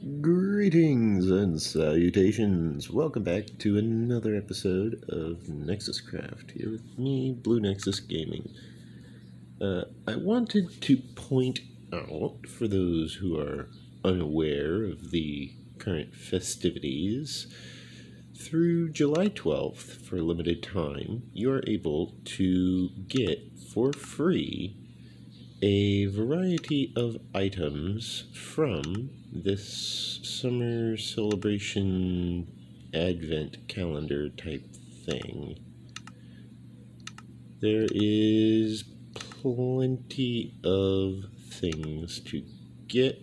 Greetings and salutations. Welcome back to another episode of NexusCraft. Here with me, Blue Nexus Gaming. I wanted to point out, for those who are unaware of the current festivities, through July 12th, for a limited time, you are able to get for free a variety of items from this summer celebration advent calendar type thing. There is plenty of things to get.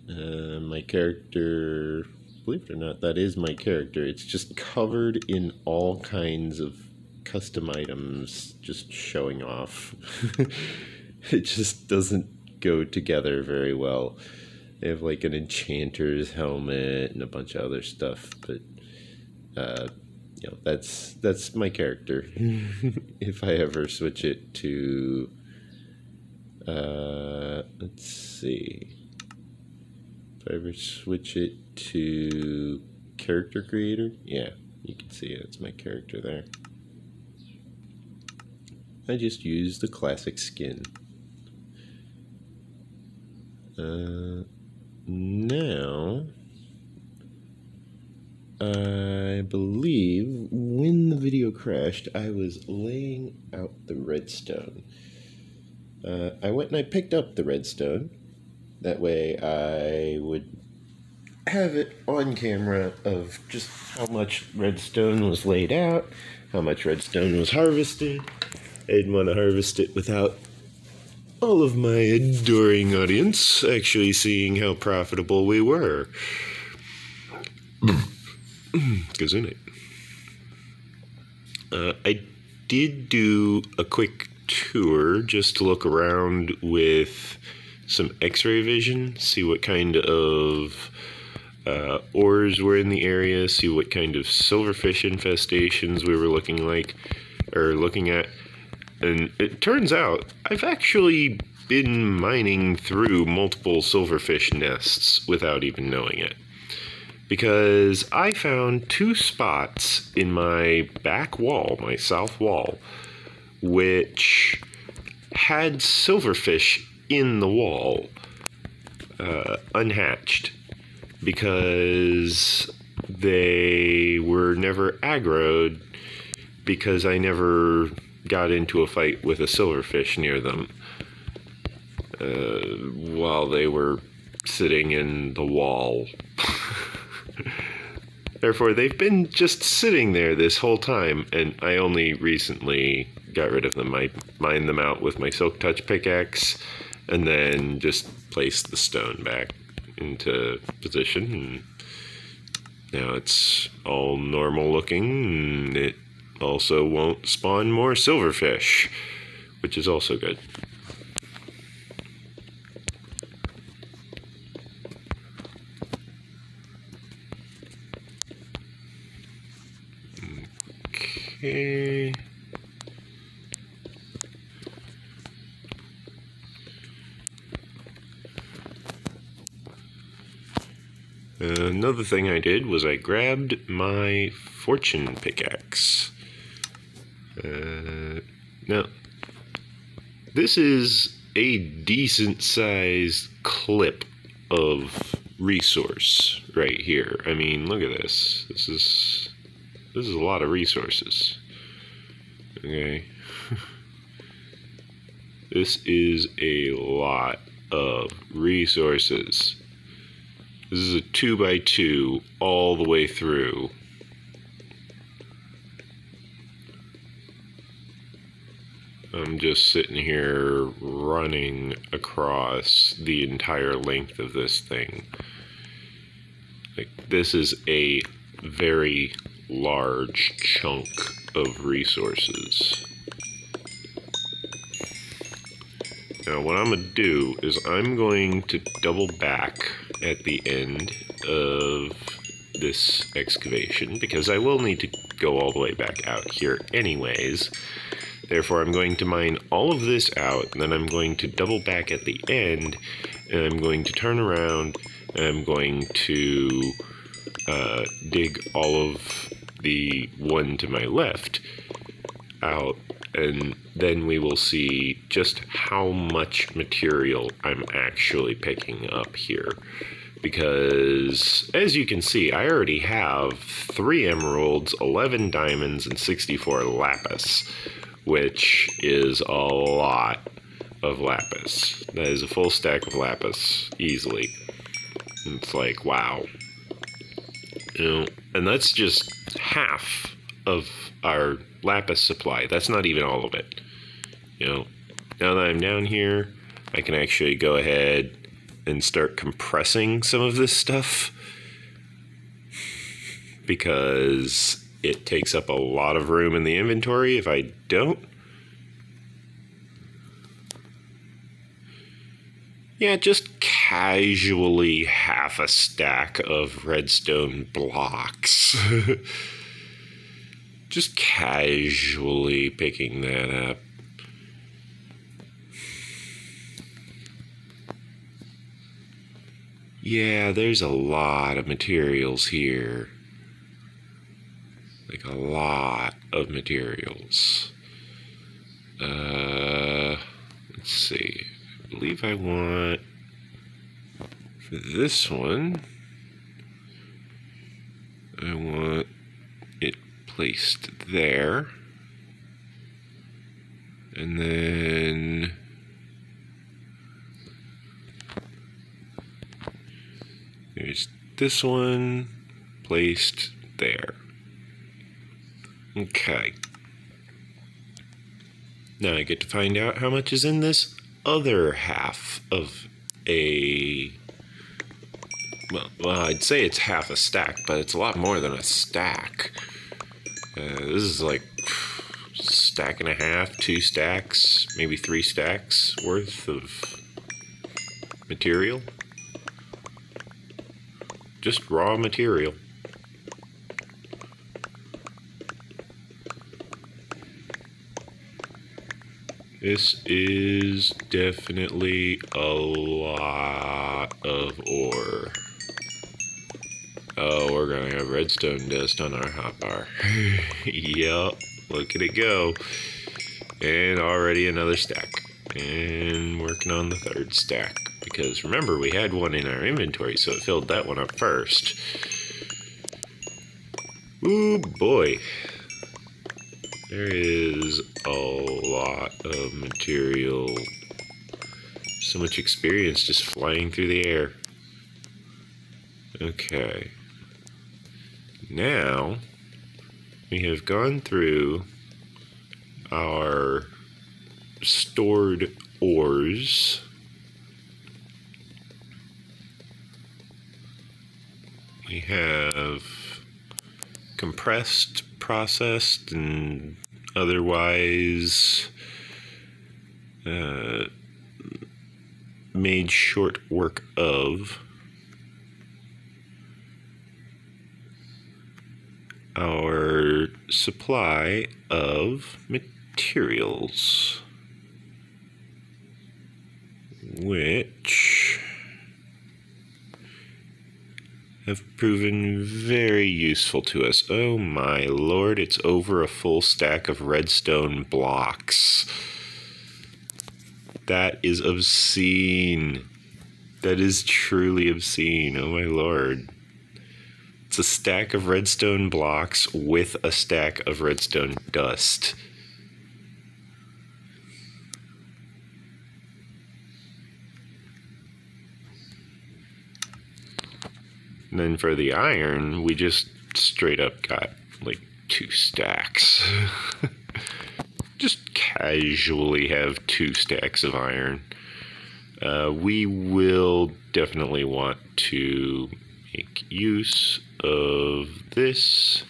My character, believe it or not, that is my character. It's just covered in all kinds of custom items just showing off. It just doesn't go together very well. They have like an enchanter's helmet and a bunch of other stuff, but that's my character. If I ever switch it to let's see. If I ever switch it to character creator, yeah, you can see it. It's my character there. I just use the classic skin. Now, I believe when the video crashed, I was laying out the redstone. I went and I picked up the redstone. That way I would have it on camera of just how much redstone was laid out, how much redstone was harvested. I didn't want to harvest it without all of my adoring audience actually seeing how profitable we were. Kazune. I did do a quick tour just to look around with some x-ray vision, see what kind of ores were in the area, see what kind of silverfish infestations we were looking at. And it turns out I've actually been mining through multiple silverfish nests without even knowing it. Because I found two spots in my back wall, my south wall, which had silverfish in the wall, unhatched, because they were never aggroed, because I never got into a fight with a silverfish near them while they were sitting in the wall. Therefore, they've been just sitting there this whole time, and I only recently got rid of them. I mined them out with my Silk Touch pickaxe, and then just placed the stone back into position, and now it's all normal looking, and it also won't spawn more silverfish, which is also good. Okay. Another thing I did was I grabbed my fortune pickaxe. Now, this is a decent sized clip of resource right here. I mean, look at this. This is a lot of resources. Okay. This is a lot of resources. This is a 2x2 all the way through. I'm just sitting here running across the entire length of this thing. Like, this is a very large chunk of resources. Now, what I'm going to do is I'm going to double back at the end of this excavation, because I will need to go all the way back out here anyways. Therefore, I'm going to mine all of this out, and then I'm going to double back at the end and I'm going to turn around and I'm going to dig all of the one to my left out, and then we will see just how much material I'm actually picking up here. Because, as you can see, I already have 3 emeralds, 11 diamonds, and 64 lapis, which is a lot of lapis. That is a full stack of lapis, easily. It's like, wow. You know, and that's just half of our lapis supply. That's not even all of it. You know, now that I'm down here, I can actually go ahead and start compressing some of this stuff, because it takes up a lot of room in the inventory if I don't. Yeah, just casually half a stack of redstone blocks. Just casually picking that up. Yeah, there's a lot of materials here. Like a lot of materials. Let's see. I believe I want, for this one, I want it placed there. And then there's this one placed there. Okay. Now I get to find out how much is in this other half of a... Well, I'd say it's half a stack, but it's a lot more than a stack. This is like a stack and a half, 2 stacks, maybe 3 stacks worth of material. Just raw material. This is definitely a lot of ore. Oh, we're gonna have redstone dust on our hotbar. Yup, look at it go. And already another stack. And working on the 3rd stack. Because remember, we had one in our inventory, so it filled that one up first. Ooh, boy. There is a lot of material. So much experience just flying through the air. Okay. Now, we have gone through our stored ores. We have compressed, processed, and otherwise made short work of our supply of materials, which have proven very useful to us. Oh my lord, it's over a full stack of redstone blocks. That is obscene. That is truly obscene. Oh my lord. It's a stack of redstone blocks with a stack of redstone dust. And then for the iron, we just straight up got like 2 stacks. Just casually have 2 stacks of iron. We will definitely want to make use of this.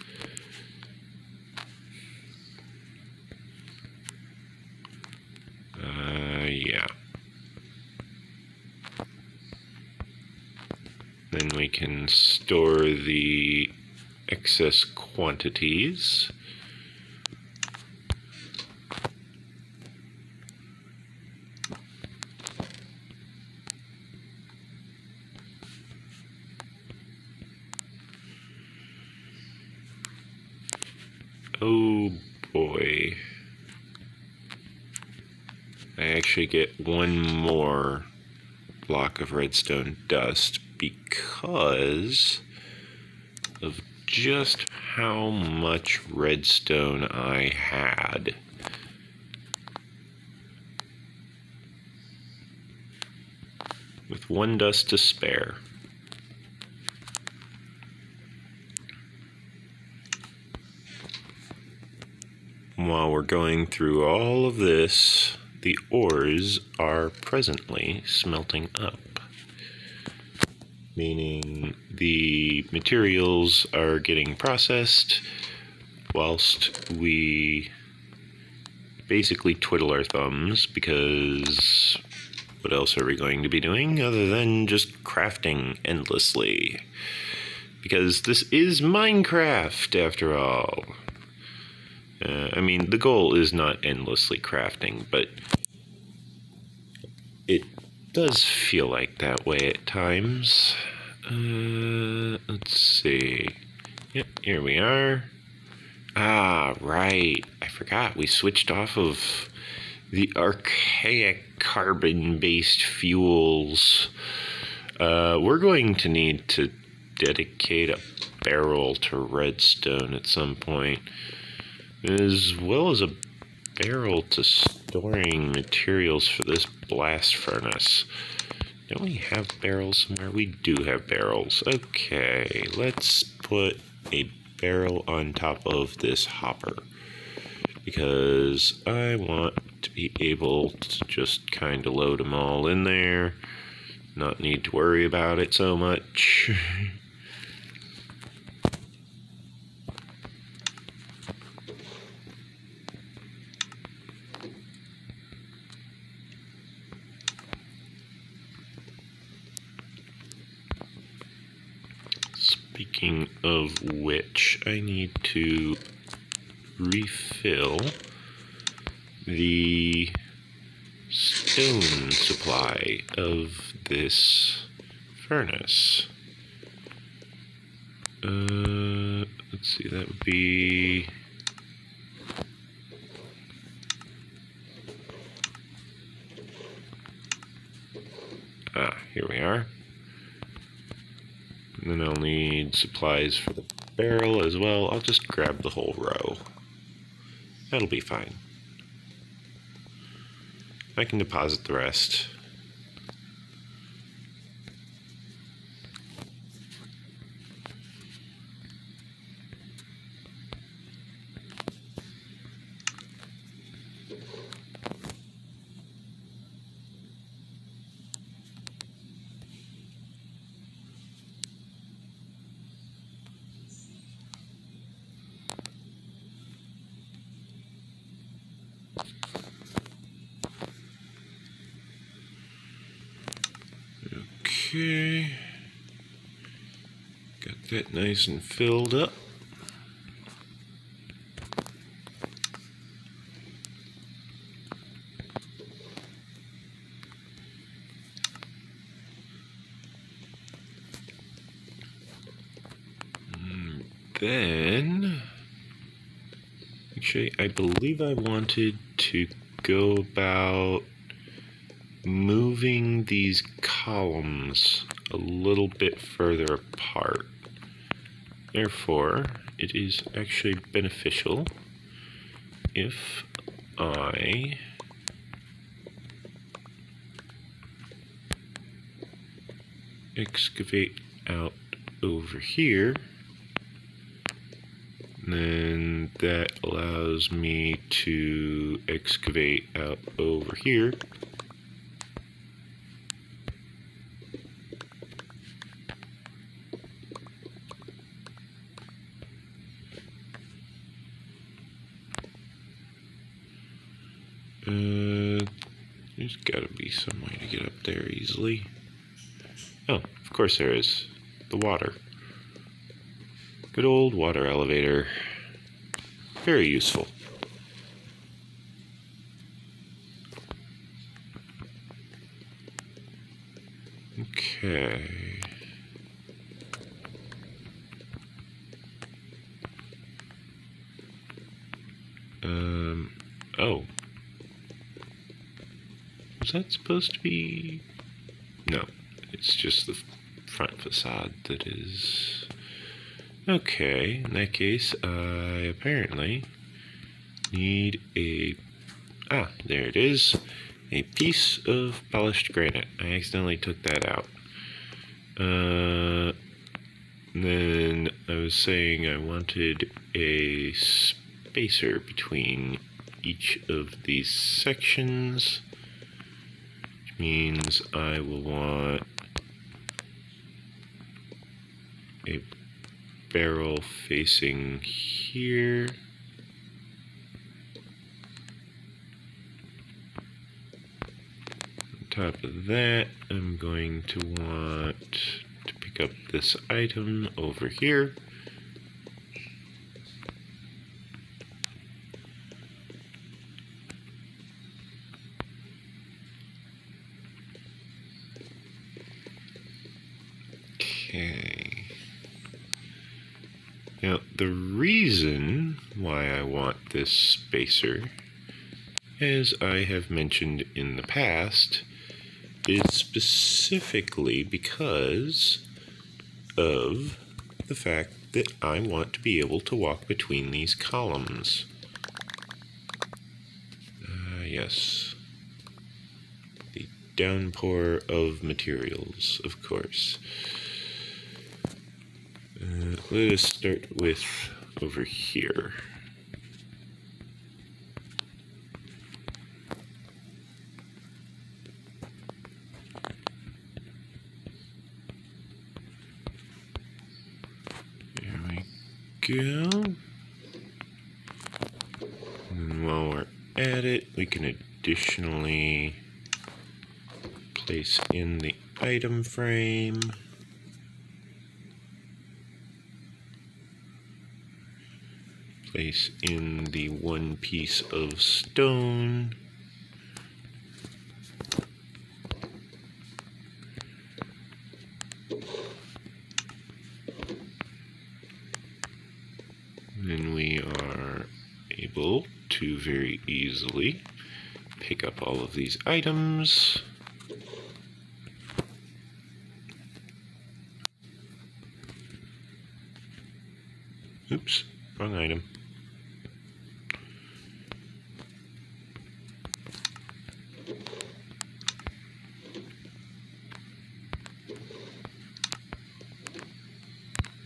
Yeah. Then we can store the excess quantities. Oh boy. I actually get one more block of redstone dust because of just how much redstone I had. With one dust to spare. While we're going through all of this, the ores are presently smelting up. Meaning the materials are getting processed whilst we basically twiddle our thumbs, because what else are we going to be doing other than just crafting endlessly? Because this is Minecraft after all. I mean, the goal is not endlessly crafting, but it does feel like that way at times. Let's see. Yep, here we are. Ah, right. I forgot. We switched off of the archaic carbon-based fuels. We're going to need to dedicate a barrel to redstone at some point, as well as a barrel to storing materials for this blast furnace. Don't we have barrels somewhere? We do have barrels. Okay, let's put a barrel on top of this hopper, because I want to be able to just kind of load them all in there, not need to worry about it so much. Speaking of which, I need to refill the stone supply of this furnace. Let's see, that would be... Ah, here we are. And then I'll need supplies for the barrel as well. I'll just grab the whole row. That'll be fine. I can deposit the rest. Okay, got that nice and filled up. And then, actually, I believe I wanted to go about moving these columns a little bit further apart. Therefore, it is actually beneficial if I excavate out over here. Then that allows me to excavate out over here. There's gotta be some way to get up there easily. Oh, of course there is. The water. Good old water elevator. Very useful. Okay. Was that supposed to be? No, it's just the front facade that is. Okay, in that case, I apparently need a... Ah, there it is. A piece of polished granite. I accidentally took that out. Then I was saying I wanted a spacer between each of these sections, which means I will want a barrel facing here. On top of that, I'm going to want to pick up this item over here. Okay. Now, the reason why I want this spacer, as I have mentioned in the past, is specifically because of the fact that I want to be able to walk between these columns. Yes. The downpour of materials, of course. Let us start with over here. There we go. And while we're at it, we can additionally place in the item frame. Place in the one piece of stone. Then we are able to very easily pick up all of these items. Oops, wrong item.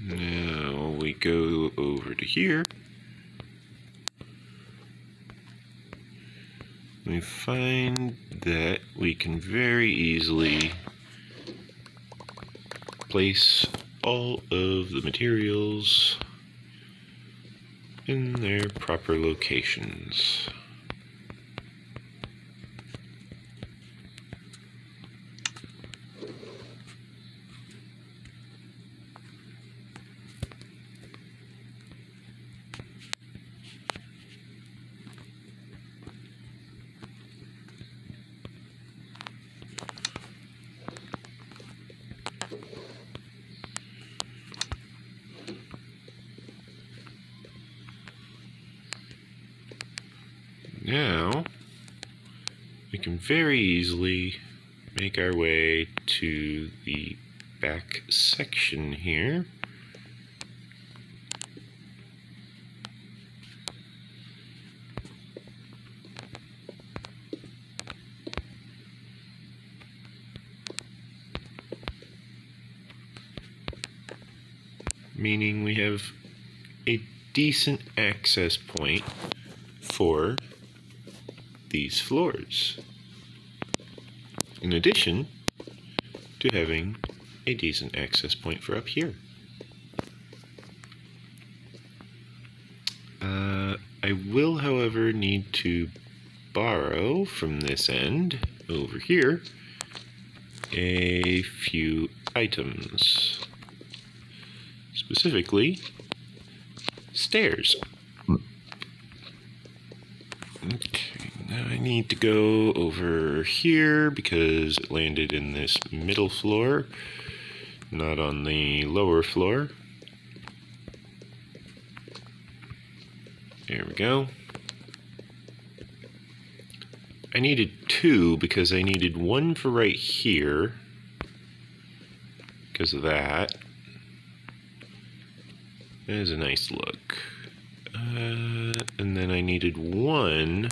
Now we go over to here. We find that we can very easily place all of the materials in their proper locations. Now, we can very easily make our way to the back section here. Meaning we have a decent access point for these floors, in addition to having a decent access point for up here. I will, however, need to borrow from this end over here a few items, specifically stairs. Okay, now I need to go over here because it landed in this middle floor, not on the lower floor. There we go. I needed 2 because I needed 1 for right here because of that. That is a nice look. And then I needed 1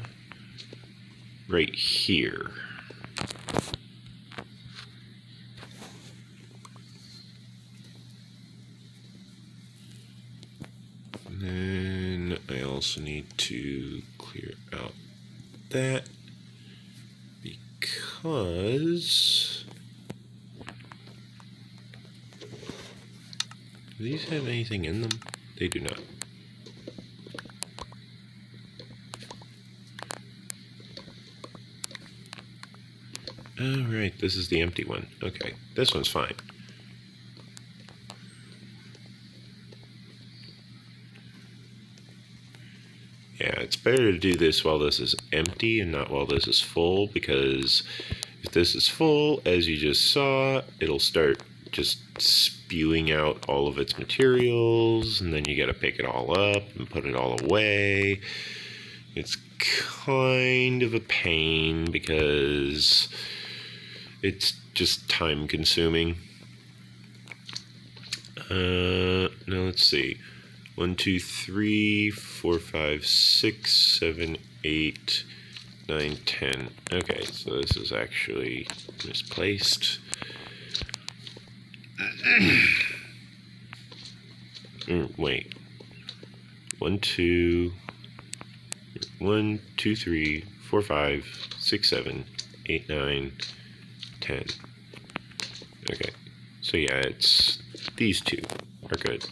right here. And then I also need to clear out that because do these have anything in them? They do not. Alright, this is the empty one. Okay, this one's fine. Yeah, it's better to do this while this is empty and not while this is full, because if this is full, as you just saw, it'll start just spewing out all of its materials, and then you gotta pick it all up and put it all away. It's kind of a pain because it's just time consuming. Now let's see. 1, 2, 3, 4, 5, 6, 7, 8, 9, 10. Okay, so this is actually misplaced. Wait. 1, 2, 3, 4, 5, 6, 7, 8, 9, 10. Okay, so yeah, it's these 2 are good.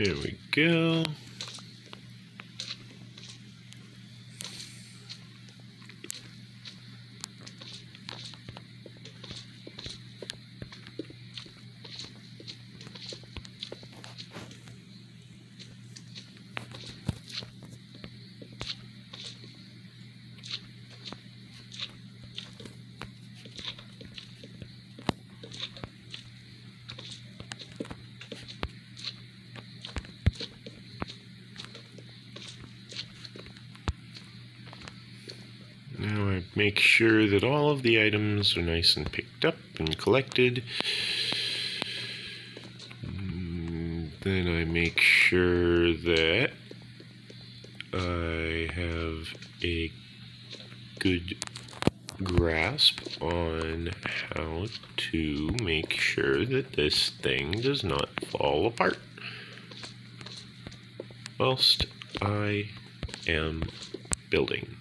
There we go. Now I make sure that all of the items are nice and picked up and collected. Then I make sure that I have a good grasp on how to make sure that this thing does not fall apart whilst I am building.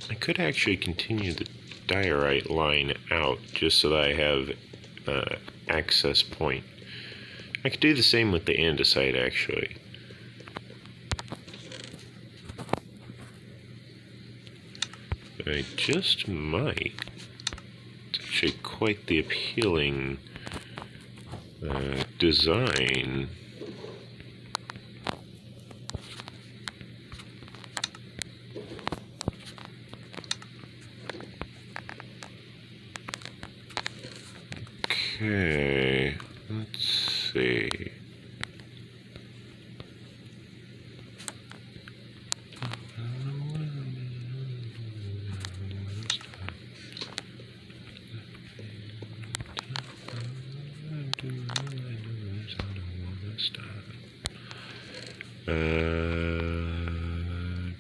I could actually continue the diorite line out just so that I have access point. I could do the same with the andesite actually. I just might. It's actually quite the appealing design. Okay, let's see.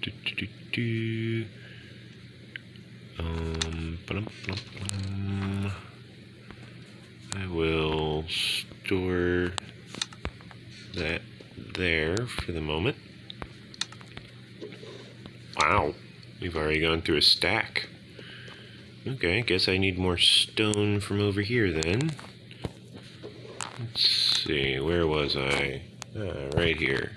Do, do, do, do. Ba-dum, ba-dum, ba-dum. I will store that there for the moment. Wow, we've already gone through a stack. Okay, I guess I need more stone from over here then. Let's see, where was I? Right here.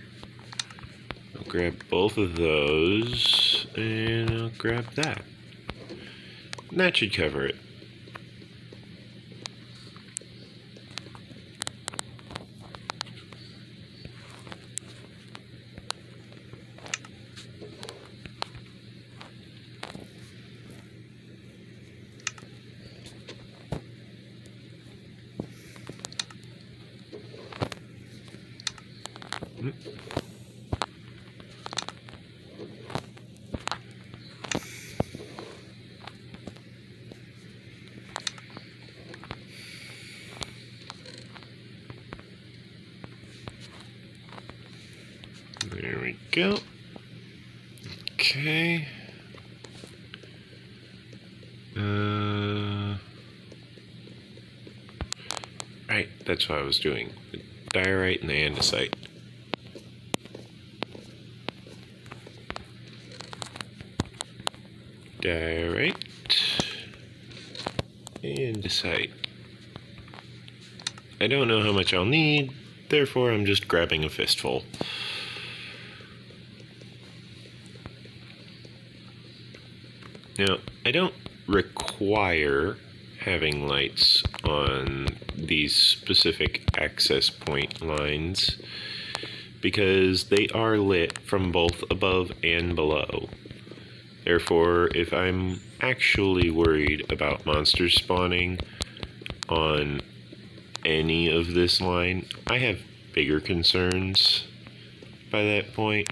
I'll grab both of those, and I'll grab that. And that should cover it. There we go. Okay. Right, that's what I was doing. The diorite and the andesite. Diorite. Andesite. I don't know how much I'll need, therefore I'm just grabbing a fistful. Now, I don't require having lights on these specific access point lines because they are lit from both above and below. Therefore, if I'm actually worried about monsters spawning on any of this line, I have bigger concerns by that point.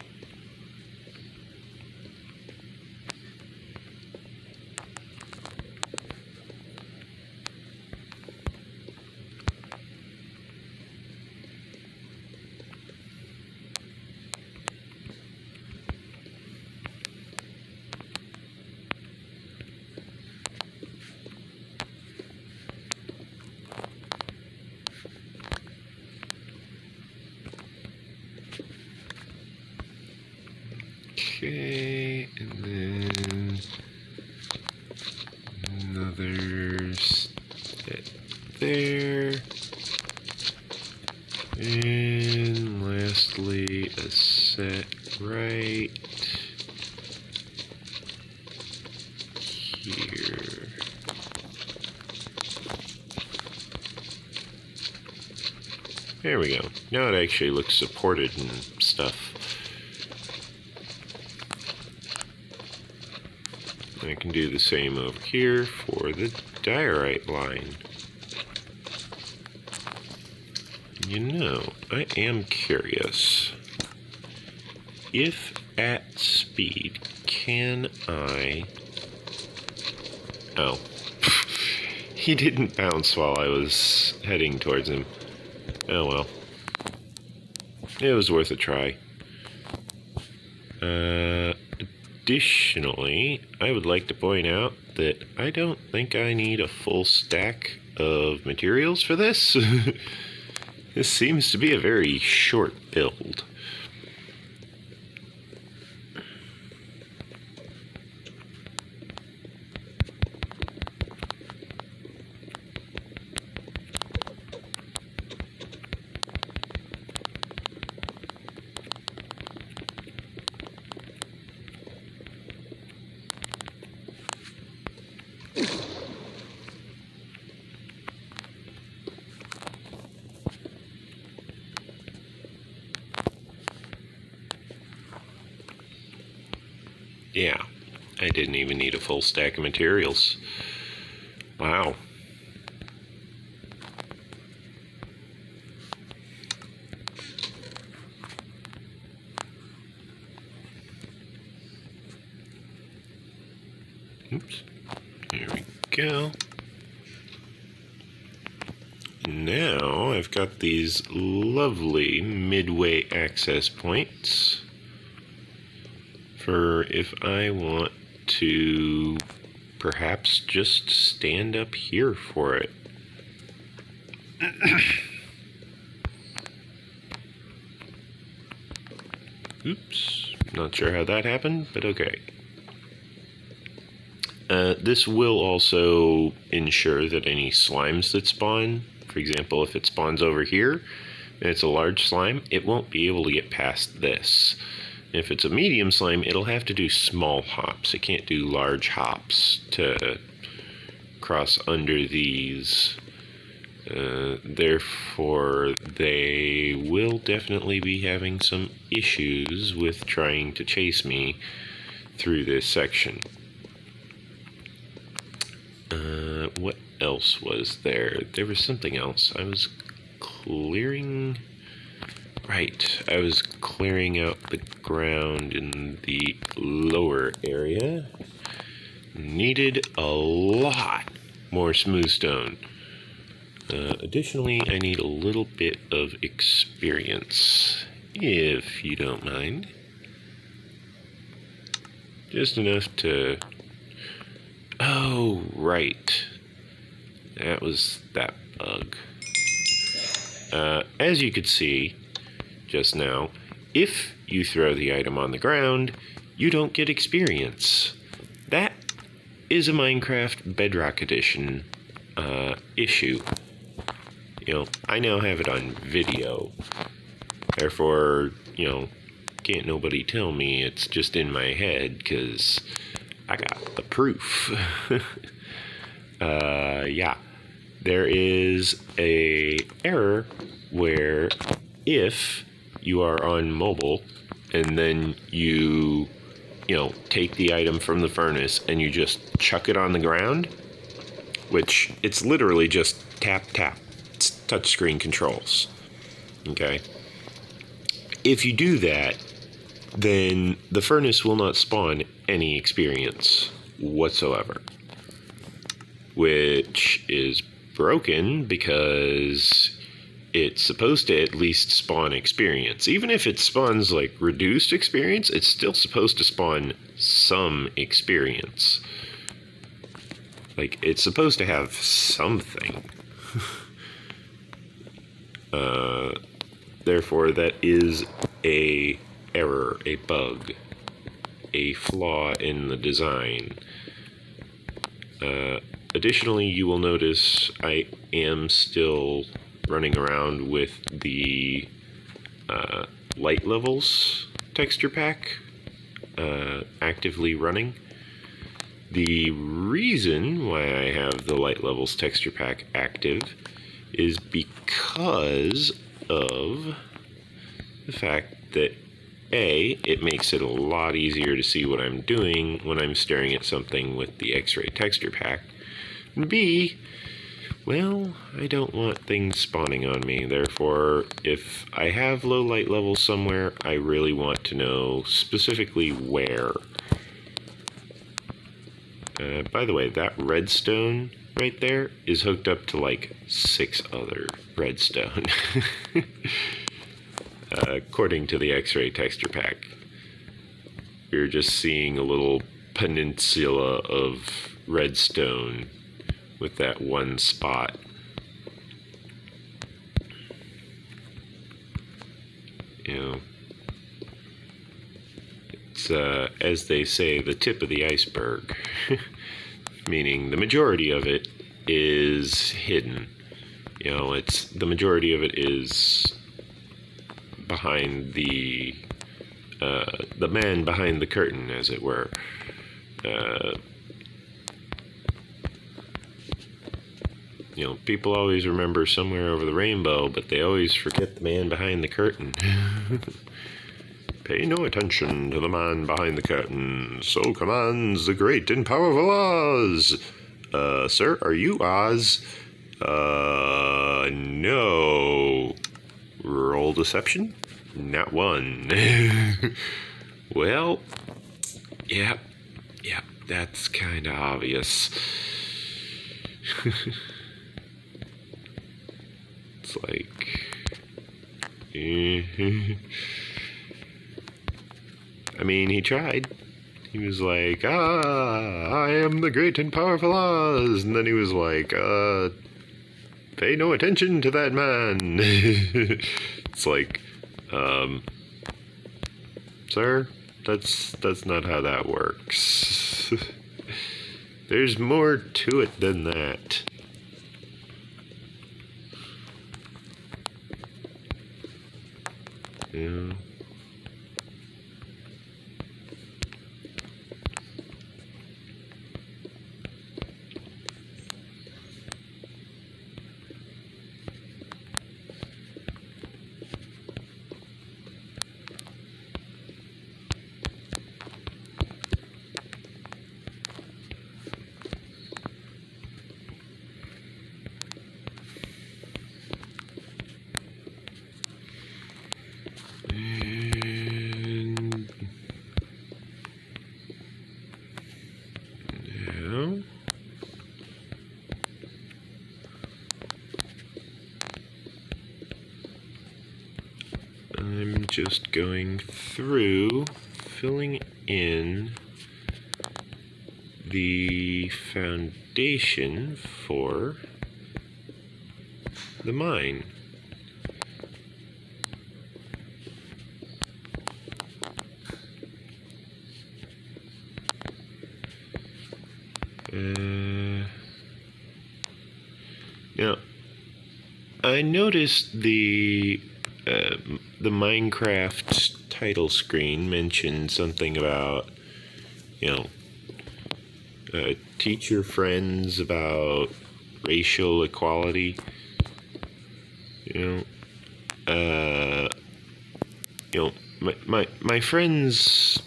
Okay, and then another set there, and lastly a set right here. There we go. Now it actually looks supported and stuff. I can do the same over here for the diorite line. You know, I am curious. If at speed, can I... Oh. He didn't bounce while I was heading towards him. Oh well. It was worth a try. Additionally, I would like to point out that I don't think I need a full stack of materials for this. This seems to be a very short build. Yeah, I didn't even need a full stack of materials. Wow. Oops. There we go. now I've got these lovely midway access points for if I want to perhaps just stand up here for it. Oops, not sure how that happened, but okay. This will also ensure that any slimes that spawn, for example, if it spawns over here and it's a large slime, it won't be able to get past this. If it's a medium slime, it'll have to do small hops. It can't do large hops to cross under these. Therefore, they will definitely be having some issues with trying to chase me through this section. What else was there? There was something else. I was clearing... Right, I was clearing out the ground in the lower area. Needed a lot more smooth stone. Additionally, I need a little bit of experience, if you don't mind. Just enough to... Oh, right. That was that bug. As you could see just now, if you throw the item on the ground, you don't get experience. That is a Minecraft Bedrock Edition issue. You know, I now have it on video. Therefore, you know, can't nobody tell me it's just in my head, because I got the proof. Yeah. There is a error where if you are on mobile and then you take the item from the furnace and you just chuck it on the ground, which it's literally just tap, tap. It's touchscreen controls. Okay? If you do that, then the furnace will not spawn any experience whatsoever, which is broken because it's supposed to at least spawn experience. Even if it spawns like reduced experience, it's still supposed to spawn some experience. Like, it's supposed to have something. Therefore, that is a error, a bug, a flaw in the design. Additionally, you will notice I am still running around with the light levels texture pack actively running. The reason why I have the light levels texture pack active is because of the fact that A, it makes it a lot easier to see what I'm doing when I'm staring at something with the X-ray texture pack. And B, well, I don't want things spawning on me. Therefore, if I have low light levels somewhere, I really want to know specifically where. By the way, that redstone right there is hooked up to like 6 other redstone. According to the X-ray texture pack. You're just seeing a little peninsula of redstone with that one spot. You know, it's, as they say, the tip of the iceberg. Meaning the majority of it is hidden. You know, it's, the majority of it is behind the man behind the curtain, as it were. You know, people always remember somewhere over the rainbow, but they always forget the man behind the curtain. Pay no attention to the man behind the curtain. So commands the great and powerful Oz. Sir, are you Oz? No. Roll deception? Not one. Well, yeah, that's kind of obvious. It's like... I mean, he tried. He was like, I am the great and powerful Oz. And then he was like, pay no attention to that man. It's like, sir, that's not how that works. There's more to it than that. Yeah. I'm just going through, filling in the foundation for the mine. Now, I noticed the Minecraft title screen mentioned something about, teach your friends about racial equality. My friends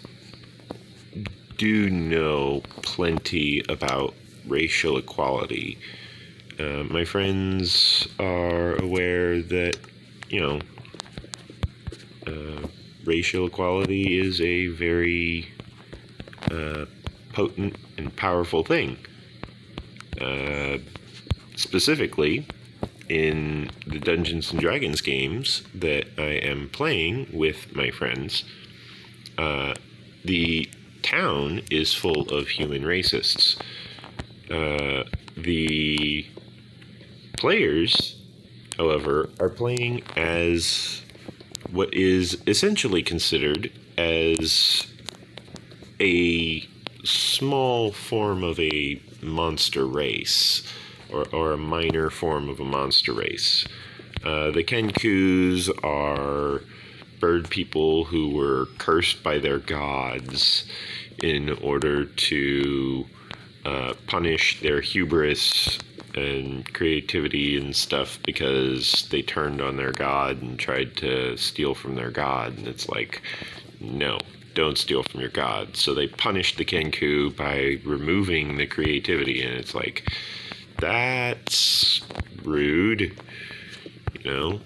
do know plenty about racial equality. My friends are aware that, racial equality is a very potent and powerful thing. Specifically, in the Dungeons and Dragons games that I am playing with my friends, the town is full of human racists. The players, however, are playing as what is essentially considered as a small form of a monster race, or a minor form of a monster race. The Kenkus are bird people who were cursed by their gods in order to punish their hubris and creativity and stuff because they turned on their god and tried to steal from their god. And it's like, no, don't steal from your god. So they punished the Kenku by removing the creativity, and it's like, that's rude, and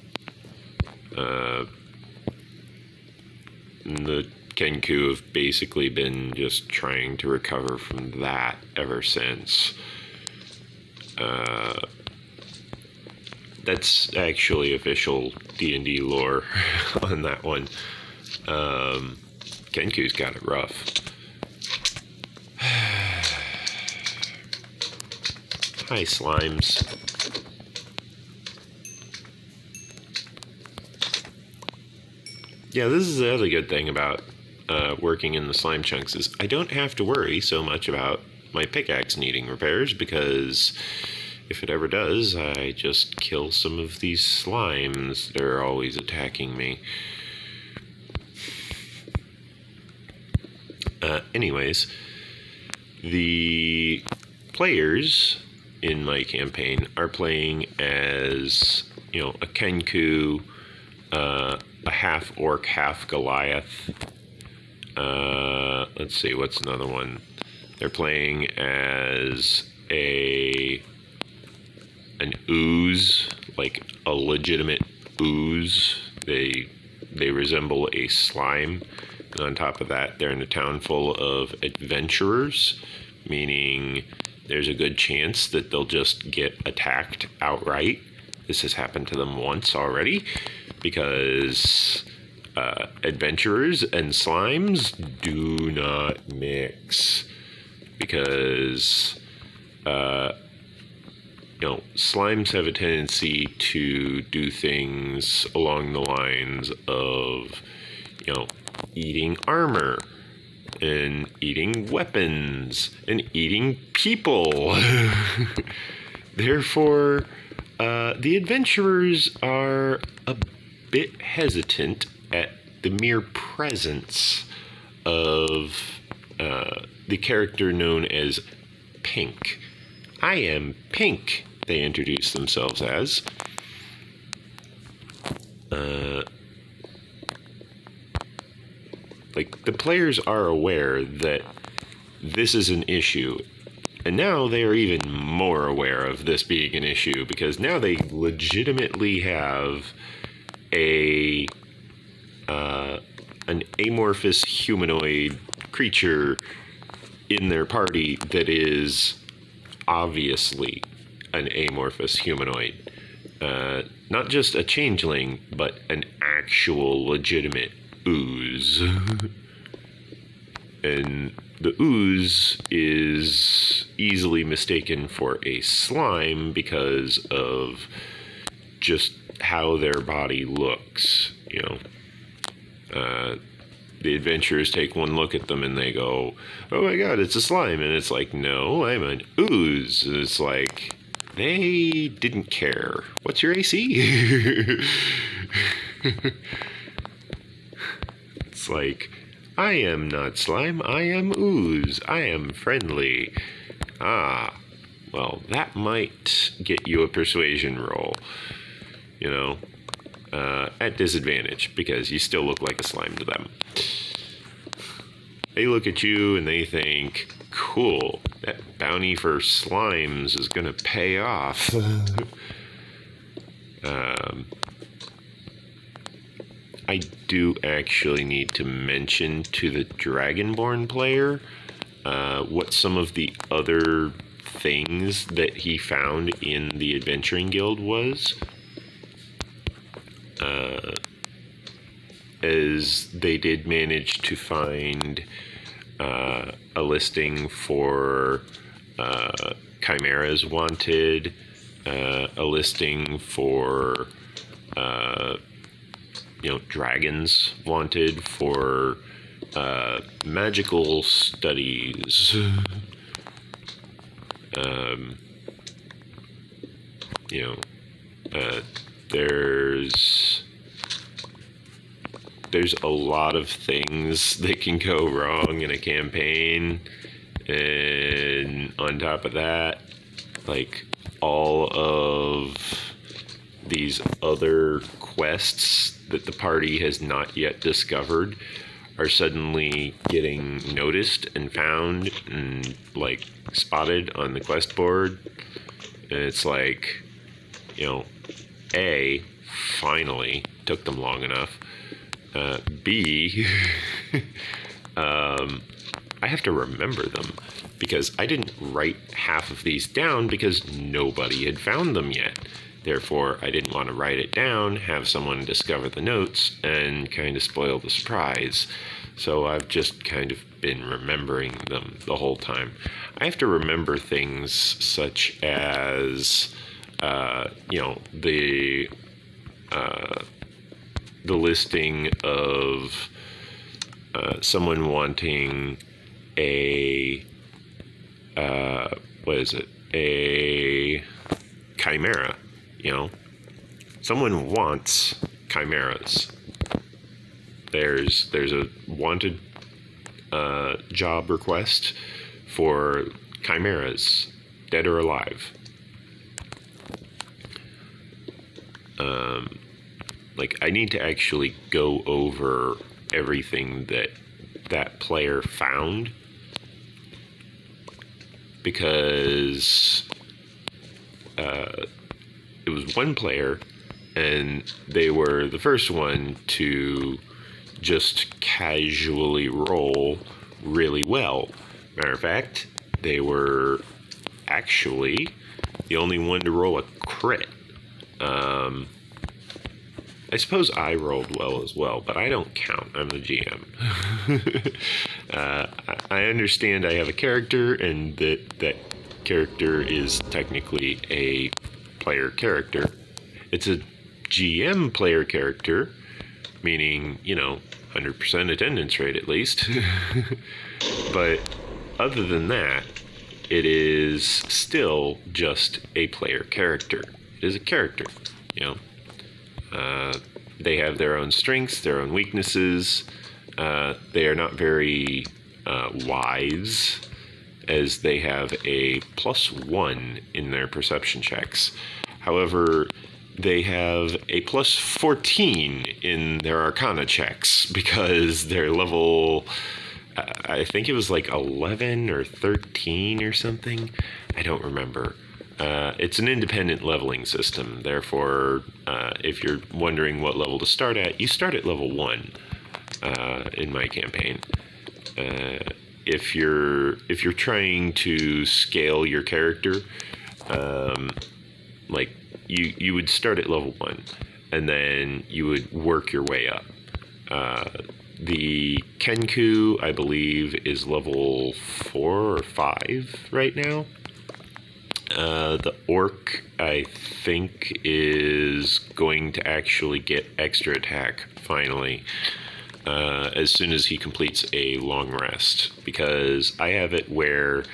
the Kenku have basically been just trying to recover from that ever since. That's actually official D&D lore on that one. Kenku's got it rough. Hi, slimes. Yeah, this is the other good thing about working in the slime chunks is I don't have to worry so much about my pickaxe needing repairs, because if it ever does, I just kill some of these slimes that are always attacking me. Anyways, the players in my campaign are playing as, a Kenku, a half orc, half Goliath. Let's see, what's another one? They're playing as an ooze, like a legitimate ooze. They resemble a slime. And on top of that, they're in a town full of adventurers, meaning there's a good chance that they'll just get attacked outright this has happened to them once already, because adventurers and slimes do not mix. Because slimes have a tendency to do things along the lines of, eating armor and eating weapons and eating people. Therefore, the adventurers are a bit hesitant at the mere presence of the character known as Pink. I am Pink, they introduce themselves as. The players are aware that this is an issue, and now they are even more aware of this being an issue, because now they legitimately have an amorphous humanoid creature in their party that is obviously an amorphous humanoid. Not just a changeling, but an actual legitimate ooze. And the ooze is easily mistaken for a slime because of just how their body looks, the adventurers take one look at them and they go, oh my god, it's a slime. And it's like, no, I'm an ooze. And it's like, they didn't care. What's your AC? It's like, I am not slime, I am ooze. I am friendly. Ah, well, that might get you a persuasion roll. At disadvantage, because you still look like a slime to them. They look at you and they think, cool, that bounty for slimes is gonna pay off. I do actually need to mention to the Dragonborn player what some of the other things that he found in the Adventuring Guild was. As they did manage to find a listing for chimeras wanted, a listing for dragons wanted for magical studies. There's a lot of things that can go wrong in a campaign, and on top of that, all of these other quests that the party has not yet discovered are suddenly getting noticed and found and spotted on the quest board. And it's like, A, finally, took them long enough. B, I have to remember them, because I didn't write half of these down because nobody had found them yet. Therefore, I didn't want to write it down, have someone discover the notes, and kind of spoil the surprise. So I've just kind of been remembering them the whole time. I have to remember things such as, the listing of someone wanting a chimera. Someone wants chimeras. There's a wanted job request for chimeras, dead or alive. I need to actually go over everything that player found, because it was one player, and they were the first one to just casually roll really well. Matter of fact, they were actually the only one to roll a crit. I suppose I rolled well as well, but I don't count. I'm the GM. I understand I have a character, and that character is technically a player character. It's a GM player character, meaning, 100% attendance rate at least. But other than that, it is still just a player character. It is a character, They have their own strengths, their own weaknesses. They are not very wise, as they have a +1 in their perception checks. However, they have a +14 in their Arcana checks because they're level, I think it was like 11 or 13 or something. I don't remember. It's an independent leveling system. Therefore, if you're wondering what level to start at, you start at level 1 in my campaign. If you're trying to scale your character, like you would start at level 1, and then you would work your way up. The Kenku, I believe, is level 4 or 5 right now. The Orc, I think, is going to actually get extra attack finally, as soon as he completes a long rest, because I have it where,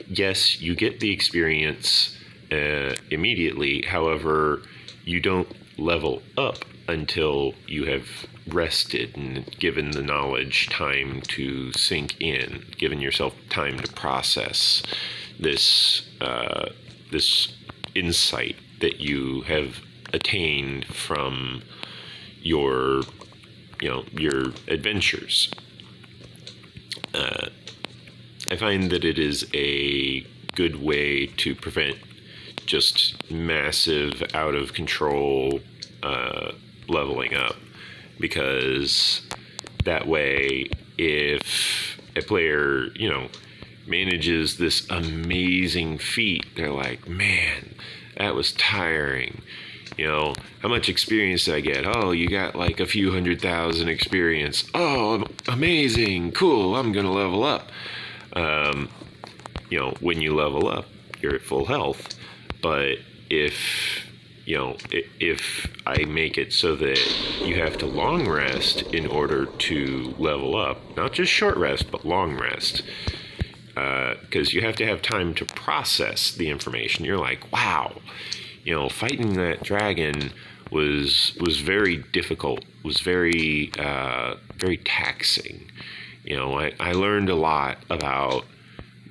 yes, you get the experience immediately. However, you don't level up until you have rested and given the knowledge time to sink in, given yourself time to process this insight that you have attained from your adventures. I find that it is a good way to prevent just massive, out of control leveling up, because that way, if a player, manages this amazing feat, they're like, man, that was tiring. How much experience did I get? Oh, you got like a few 100,000 experience. Oh, amazing, cool, I'm gonna level up. When you level up, you're at full health. But if I make it so that you have to long rest in order to level up, not just short rest, but long rest, because you have to have time to process the information. You're like, wow, fighting that dragon was very difficult, was very taxing. I learned a lot about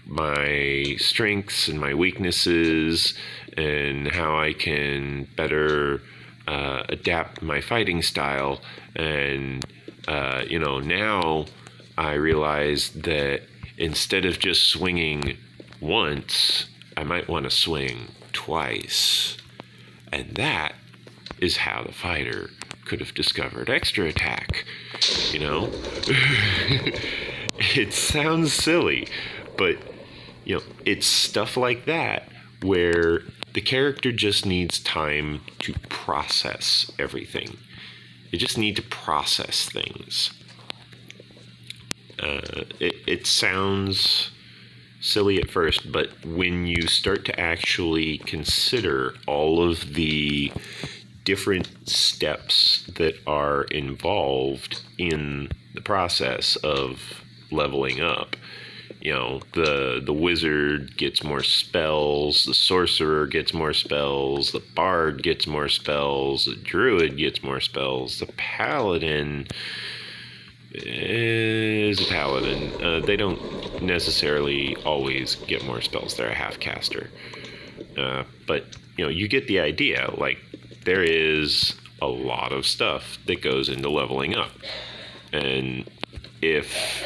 my strengths and my weaknesses, and how I can better adapt my fighting style. And now I realize that instead of just swinging once, I might want to swing twice. And that is how the fighter could have discovered extra attack. It sounds silly, but it's stuff like that where the character just needs time to process everything. They just need to process things. It sounds silly at first, but when you start to actually consider all of the different steps that are involved in the process of leveling up, the wizard gets more spells, the sorcerer gets more spells, the bard gets more spells, the druid gets more spells, the paladin is a paladin. They don't necessarily always get more spells. They're a half caster. But, you get the idea. Like, there is a lot of stuff that goes into leveling up. And if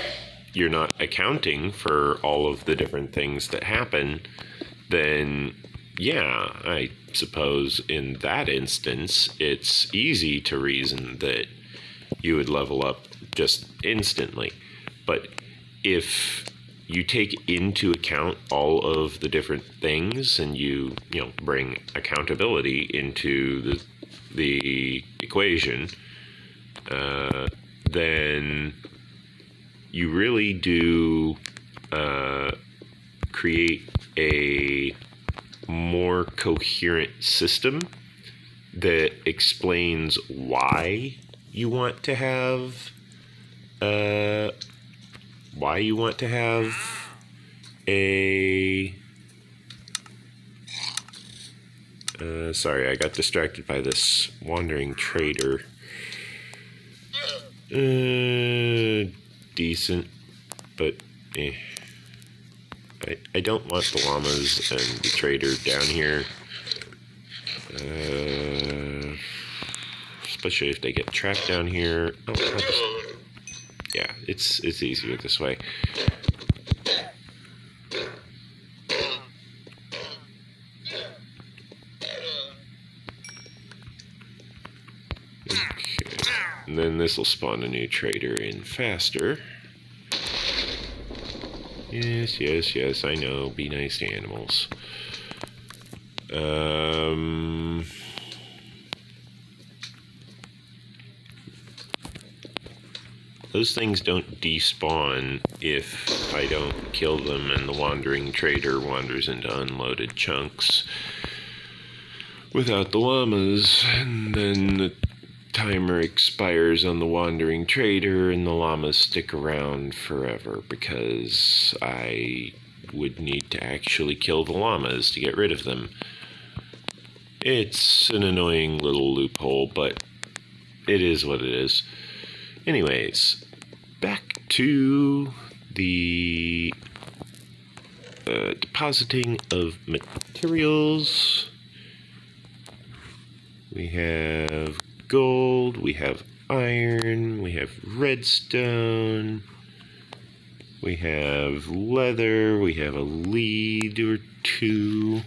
you're not accounting for all of the different things that happen, then yeah, I suppose in that instance, it's easy to reason that you would level up just instantly. But if you take into account all of the different things, and you know, bring accountability into the equation, then you really do create a more coherent system that explains why you want to have a sorry, I got distracted by this wandering trader. Decent, but I don't want the llamas and the trader down here. Especially if they get trapped down here. Oh, yeah, it's easier this way. Okay, and then this will spawn a new trader in faster. Yes, yes, yes, I know. Be nice to animals. Those things don't despawn if I don't kill them and the wandering trader wanders into unloaded chunks without the llamas, and then the timer expires on the wandering trader and the llamas stick around forever because I would need to actually kill the llamas to get rid of them. It's an annoying little loophole, but it is what it is. Anyways, back to the depositing of materials. We have gold, we have iron, we have redstone, we have leather, we have a lead or two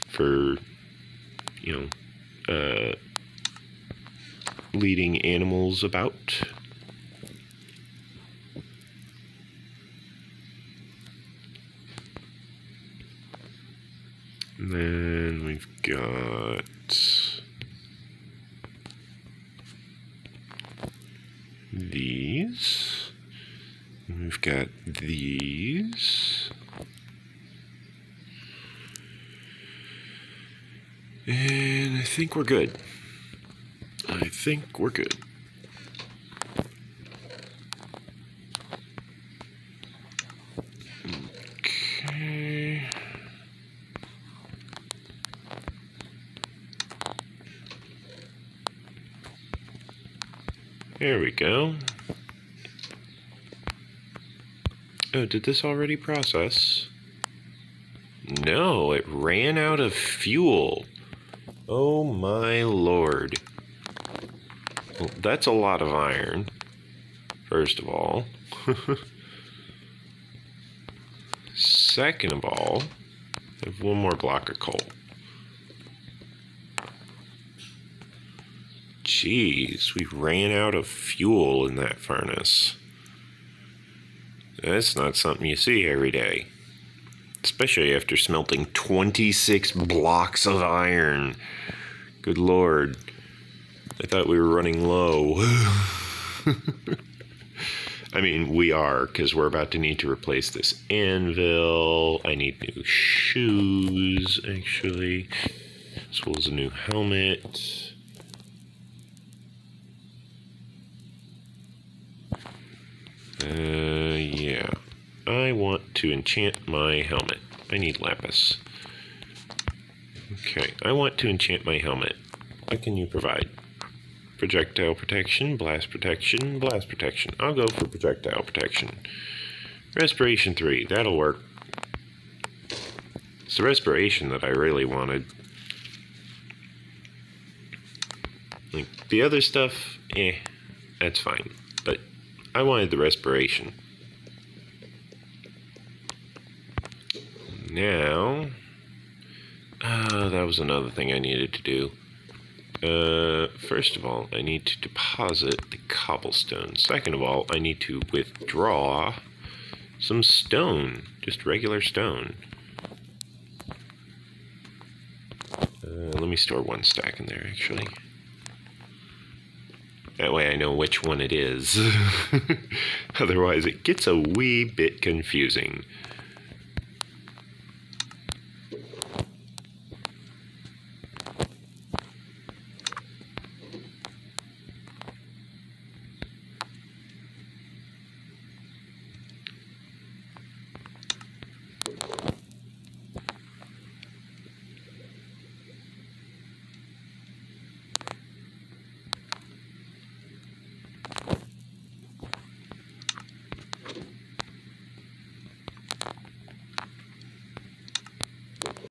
for, you know, leading animals about. And then we've got these. And we've got these. And I think we're good. I think we're good. Okay. There we go. Oh, did this already process? No, it ran out of fuel. Oh my lord. Well, that's a lot of iron, first of all. Second of all, I have one more block of coal. Jeez, we ran out of fuel in that furnace. That's not something you see every day. Especially after smelting 26 blocks of iron. Good lord. I thought we were running low. I mean, we are, because we're about to need to replace this anvil. I need new shoes, actually. As well as a new helmet. Yeah. I want to enchant my helmet. I need lapis. Okay, I want to enchant my helmet. What can you provide? Projectile protection, blast protection, blast protection. I'll go for projectile protection. Respiration 3, that'll work. It's the respiration that I really wanted. Like, the other stuff, that's fine. But I wanted the respiration. Now, that was another thing I needed to do. First of all, I need to deposit the cobblestone. Second of all, I need to withdraw some stone, just regular stone. Let me store one stack in there, actually. That way I know which one it is. Otherwise it gets a wee bit confusing.